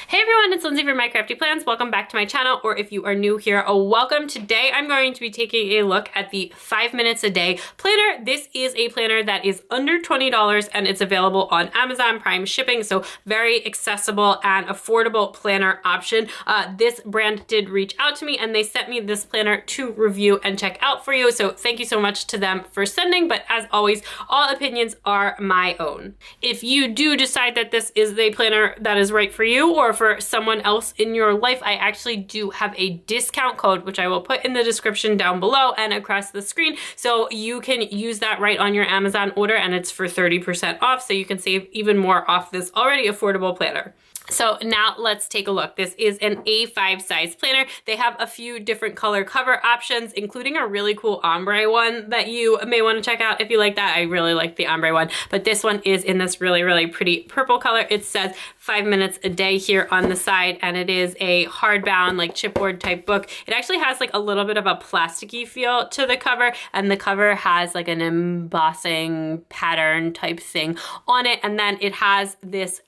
Hey everyone, it's Lindsay from My Crafty Plans. Welcome back to my channel, or if you are new here, welcome. Today I'm going to be taking a look at the 5 minutes a day planner. This is a planner that is under $20 and it's available on Amazon Prime shipping, so very accessible and affordable planner option. This brand did reach out to me and they sent me this planner to review and check out for you, so thank you so much to them for sending, but as always, all opinions are my own. If you do decide that this is the planner that is right for you or for someone else in your life, I actually do have a discount code, which I will put in the description down below and across the screen. So you can use that right on your Amazon order and it's for 30% off. So you can save even more off this already affordable planner. So now let's take a look. This is an A5 size planner. They have a few different color cover options, including a really cool ombre one that you may want to check out if you like that. I really like the ombre one, but this one is in this really, really pretty purple color. It says 5 minutes a day here on the side, and it is a hardbound, like chipboard type book. It actually has like a little bit of a plasticky feel to the cover, and the cover has like an embossing pattern type thing on it, and then it has this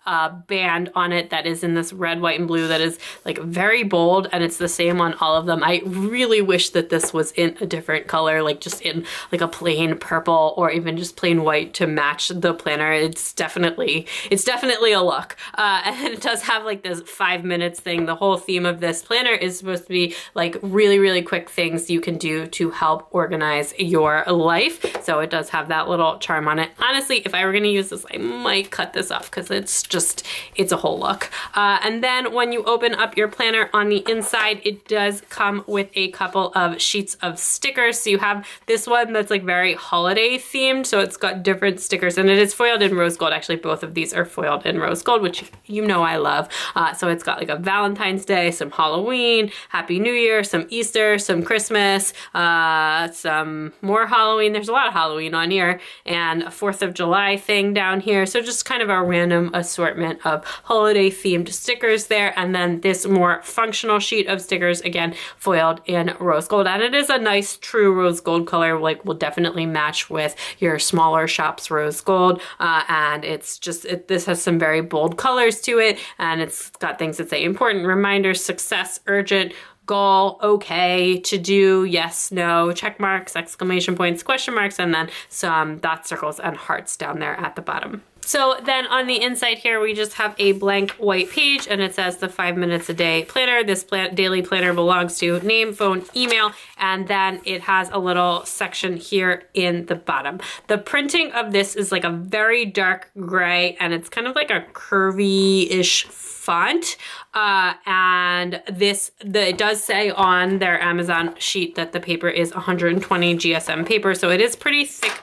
band on it that is in this red, white, and blue that is like very bold, and it's the same on all of them. I really wish that this was in a different color, like just in like a plain purple or even just plain white to match the planner. It's definitely a look. And it does have like this 5 minutes thing. The whole theme of this planner is supposed to be like really, really quick things you can do to help organize your life. So it does have that little charm on it. Honestly, if I were gonna use this, I might cut this off because it's a whole look. And then when you open up your planner on the inside, it does come with a couple of sheets of stickers. So you have this one that's like very holiday themed. So it's got different stickers and it is foiled in rose gold. Actually, both of these are foiled in rose gold, which you know I love. So it's got like a Valentine's Day, some Halloween, Happy New Year, some Easter, some Christmas, some more Halloween. There's a lot of Halloween on here, and a 4th of July thing down here. So just kind of a random assortment of holiday themed stickers there. And then this more functional sheet of stickers, again, foiled in rose gold. And it is a nice true rose gold color, like will definitely match with your smaller shop's rose gold. And it's just, this has some very bold colors to it. And it's got things that say important, reminders, success, urgent, goal, okay, to do, yes, no, check marks, exclamation points, question marks, and then some dots, circles, and hearts down there at the bottom. So then on the inside here, we just have a blank white page and it says the 5 minutes a day planner. This daily planner belongs to name, phone, email, and then it has a little section here in the bottom. The printing of this is like a very dark gray and it's kind of like a curvy-ish font. And it does say on their Amazon sheet that the paper is 120 GSM paper, so it is pretty thick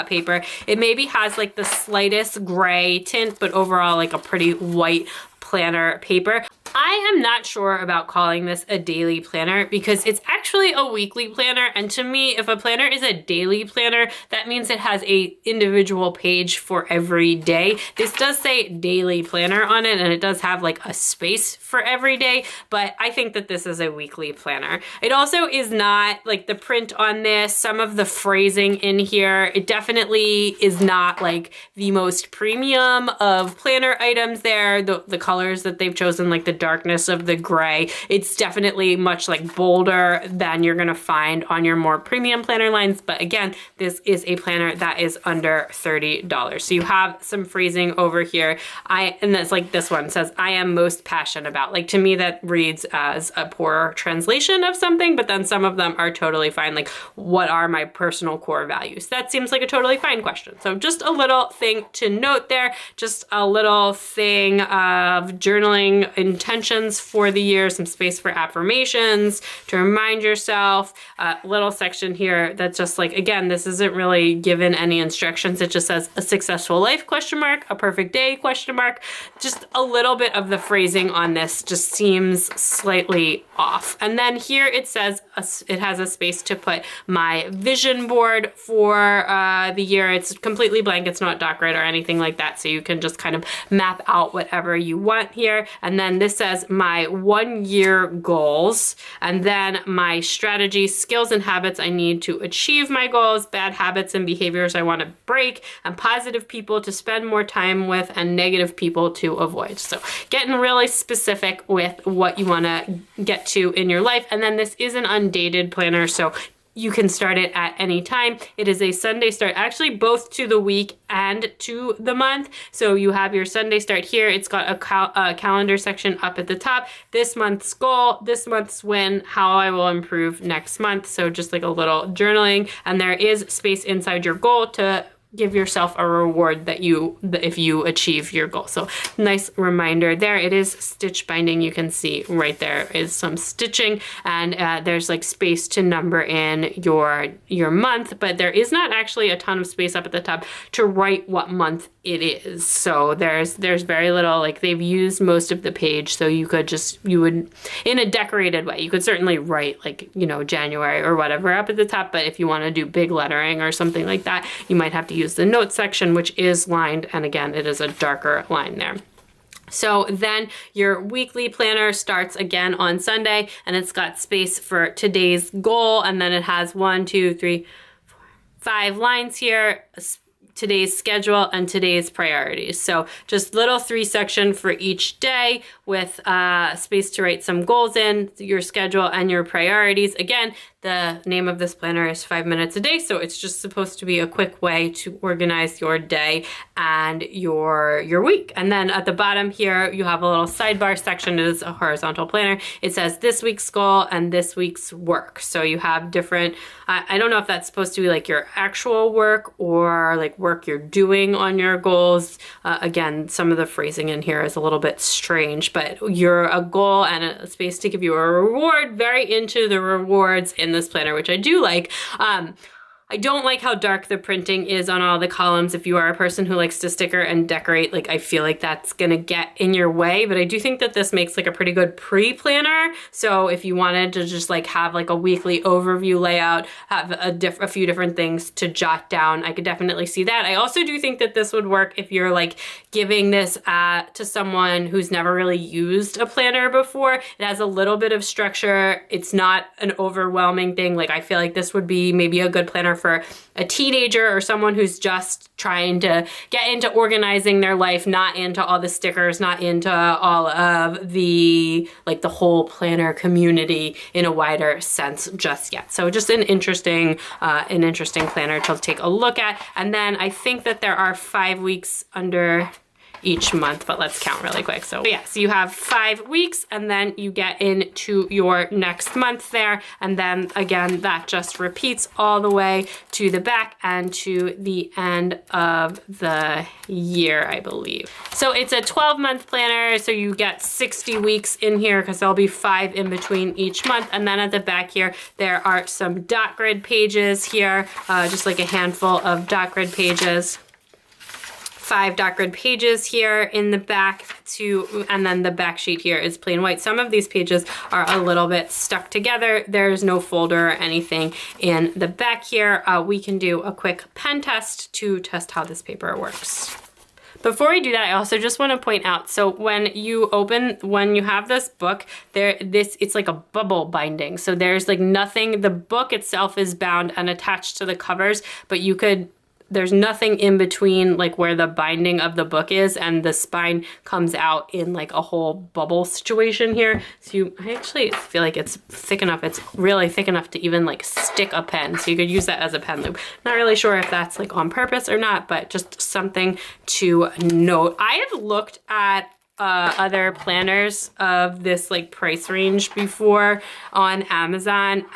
paper. It maybe has like the slightest gray tint, but overall like a pretty white planner paper. I am not sure about calling this a daily planner because it's actually a weekly planner. And to me, if a planner is a daily planner, that means it has a individual page for every day. This does say daily planner on it and it does have like a space for every day, but I think that this is a weekly planner. It also is not like the print on this, some of the phrasing in here, it definitely is not like the most premium of planner items there. The colors that they've chosen, like the darkness of the gray, it's definitely much like bolder than you're gonna find on your more premium planner lines. But again, this is a planner that is under $30. So you have some phrasing over here. And that's like this one says, I am most passionate about. Like to me, that reads as a poor translation of something, but then some of them are totally fine. Like, what are my personal core values? That seems like a totally fine question. So just a little thing to note there, just a little thing of journaling intentions for the year, some space for affirmations to remind yourself, a little section here that's just like, again, this isn't really given any instructions. It just says a successful life, question mark, a perfect day, question mark. Just a little bit of the phrasing on this just seems slightly off. And then here it says, it has a space to put my vision board for the year. It's completely blank. It's not DocWrite or anything like that. So you can just kind of map out whatever you want here. And then this says says my 1 year goals, and then my strategy, skills and habits I need to achieve my goals, bad habits and behaviors I want to break, and positive people to spend more time with and negative people to avoid. So getting really specific with what you want to get to in your life. And then this is an undated planner, so you can start it at any time. It is a Sunday start, actually both to the week and to the month. So you have your Sunday start here. It's got a calendar section up at the top. This month's goal, this month's win, how I will improve next month. So just like a little journaling, and there is space inside your goal to give yourself a reward if you achieve your goal. So nice reminder there. It is stitch binding. You can see right there is some stitching, and there's like space to number in your month, but there is not actually a ton of space up at the top to write what month it is. So there's very little, like they've used most of the page. So you would, in a decorated way, you could certainly write like, January or whatever up at the top. But if you want to do big lettering or something like that, you might have to use the notes section, which is lined. And again, it is a darker line there. So then your weekly planner starts again on Sunday, and it's got space for today's goal. And then it has 5 lines here, today's schedule and today's priorities. So just little 3 section for each day with space to write some goals in, your schedule and your priorities. Again, the name of this planner is 5 minutes a day, so it's just supposed to be a quick way to organize your day and your week. And then at the bottom here, you have a little sidebar section. It is a horizontal planner. It says this week's goal and this week's work. So you have different, I don't know if that's supposed to be like your actual work or like work you're doing on your goals. Again, some of the phrasing in here is a little bit strange, but you're a goal and a space to give you a reward. Very into the rewards in this planner, which I do like. I don't like how dark the printing is on all the columns. If you are a person who likes to sticker and decorate, like I feel like that's gonna get in your way, but I do think that this makes like a pretty good pre-planner. So if you wanted to just like have like a weekly overview layout, have a few different things to jot down, I could definitely see that. I also do think that this would work if you're like giving this to someone who's never really used a planner before. It has a little bit of structure. It's not an overwhelming thing. Like I feel like this would be maybe a good planner for a teenager or someone who's just trying to get into organizing their life, not into all the stickers, not into all of the whole planner community in a wider sense just yet. So just an interesting planner to take a look at. And then I think that there are 5 weeks under each month, but let's count really quick. So yeah, so you have 5 weeks, and then you get into your next month there. And then again, that just repeats all the way to the back and to the end of the year, I believe. So it's a 12-month planner. So you get 60 weeks in here because there'll be 5 in between each month. And then at the back here, there are some dot grid pages here, just like a handful of dot grid pages. 5 dot grid pages here in the back and then the back sheet here is plain white. Some of these pages are a little bit stuck together. There's no folder or anything in the back here. We can do a quick pen test to test how this paper works. Before we do that, I also just want to point out, so when you have this book, it's like a bubble binding. So there's like nothing, the book itself is bound and attached to the covers, but there's nothing in between like where the binding of the book is and the spine comes out in like a whole bubble situation here. So I actually feel like it's thick enough. It's really thick enough to even like stick a pen. So you could use that as a pen loop. Not really sure if that's like on purpose or not, but just something to note. I have looked at other planners of this like price range before on Amazon,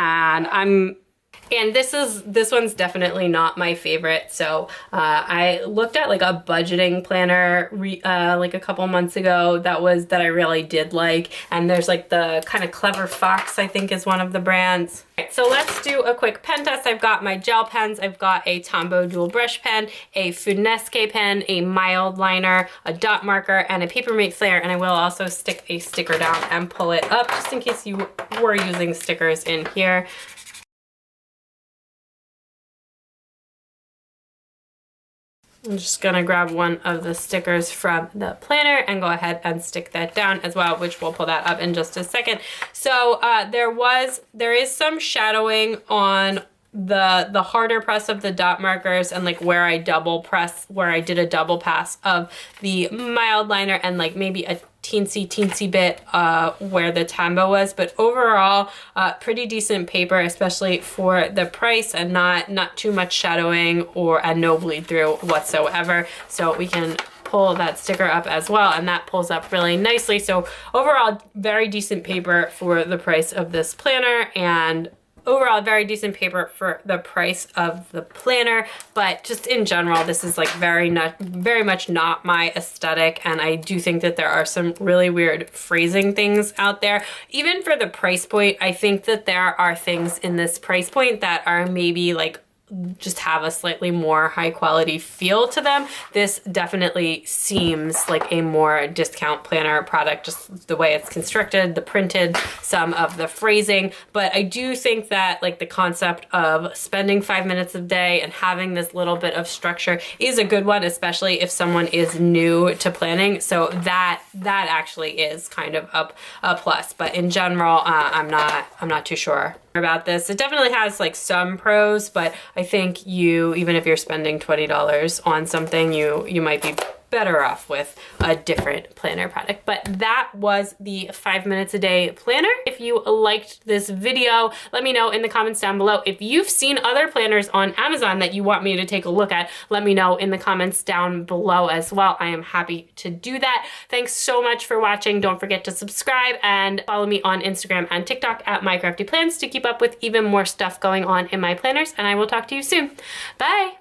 and this one's definitely not my favorite. So I looked at like a budgeting planner like a couple months ago that I really did like. And there's like the kind of Clever Fox, I think is one of the brands. Right, so let's do a quick pen test. I've got my gel pens. I've got a Tombow dual brush pen, a Funeste pen, a mild liner, a dot marker, and a Papermate Flare. And I will also stick a sticker down and pull it up just in case you were using stickers in here. I'm just gonna grab one of the stickers from the planner and go ahead and stick that down as well, which we'll pull that up in just a second. So there is some shadowing on the harder press of the dot markers and like where I double press, where I did a double pass of the mild liner, and like maybe a teensy bit where the Tombow was, but overall pretty decent paper, especially for the price, and not too much shadowing and no bleed through whatsoever. So we can pull that sticker up as well, and that pulls up really nicely. So overall, very decent paper for the price of this planner, and overall very decent paper for the price of the planner. But just in general, this is like very much not my aesthetic, and I do think that there are some really weird phrasing things out there. Even for the price point, I think that there are things in this price point that are maybe like just have a slightly more high quality feel to them. This definitely seems like a more discount planner product, just the way it's constructed, the printed, some of the phrasing. But I do think that like the concept of spending 5 minutes a day and having this little bit of structure is a good one, especially if someone is new to planning. So that actually is kind of a plus. But in general, I'm not too sure about this. It definitely has like some pros, but I think even if you're spending $20 on something, you might be better off with a different planner product. But that was the 5 minutes a day planner. If you liked this video, let me know in the comments down below. If you've seen other planners on Amazon that you want me to take a look at, let me know in the comments down below as well. I am happy to do that. Thanks so much for watching. Don't forget to subscribe and follow me on Instagram and TikTok at My Crafty Plans to keep up with even more stuff going on in my planners, and I will talk to you soon. Bye.